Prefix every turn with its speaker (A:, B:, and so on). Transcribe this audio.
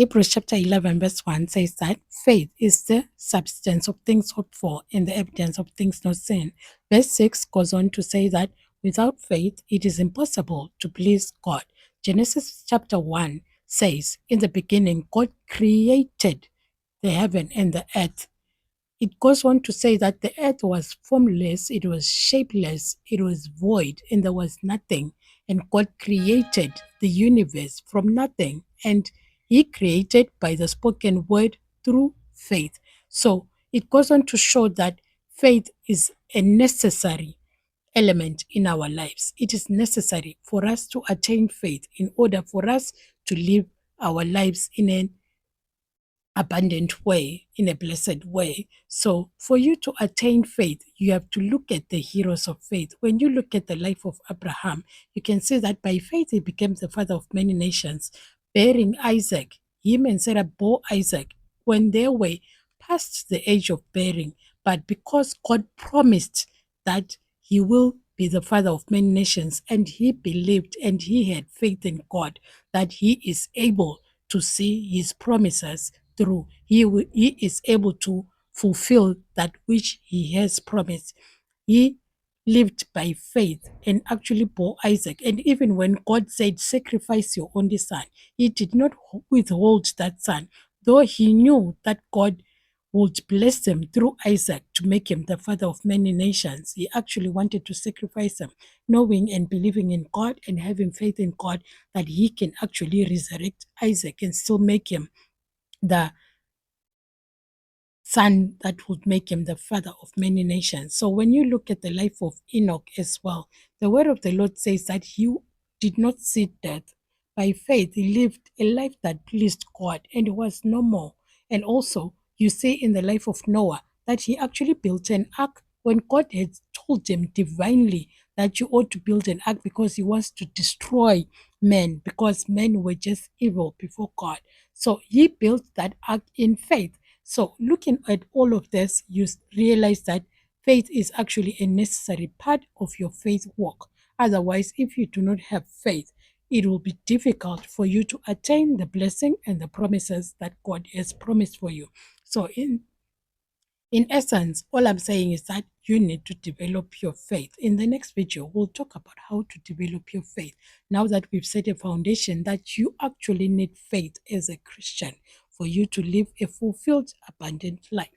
A: Hebrews chapter 11, verse 1 says that faith is the substance of things hoped for and the evidence of things not seen. Verse 6 goes on to say that without faith, it is impossible to please God. Genesis chapter 1 says, in the beginning, God created the heaven and the earth. It goes on to say that the earth was formless, it was shapeless, it was void, and there was nothing. And God created the universe from nothing. And He created by the spoken word through faith. So it goes on to show that faith is a necessary element in our lives. It is necessary for us to attain faith in order for us to live our lives in an abundant way, in a blessed way. So, for you to attain faith, you have to look at the heroes of faith. When you look at the life of Abraham, you can see that by faith he became the father of many nations, bearing Isaac. Him and Sarah bore Isaac when they were past the age of bearing. But because God promised that he will be the father of many nations, and he believed and he had faith in God that he is able to see his promises through. He is able to fulfill that which he has promised. He lived by faith and actually bore Isaac. And even when God said, sacrifice your only son, he did not withhold that son, though he knew that God would bless him through Isaac to make him the father of many nations. He actually wanted to sacrifice him, knowing and believing in God and having faith in God that he can actually resurrect Isaac and still make him the son that would make him the father of many nations. So when you look at the life of Enoch as well, the word of the Lord says that he did not see death. By faith, he lived a life that pleased God and was no more. And also, you see in the life of Noah that he actually built an ark when God had told him divinely that you ought to build an ark because he wants to destroy men, because men were just evil before God. So he built that ark in faith. So, looking at all of this, you realize that faith is actually a necessary part of your faith walk. Otherwise, if you do not have faith, it will be difficult for you to attain the blessing and the promises that God has promised for you. So, in essence, all I'm saying is that you need to develop your faith. In the next video, we'll talk about how to develop your faith. Now that we've set a foundation that you actually need faith as a Christian for you to live a fulfilled, abundant life.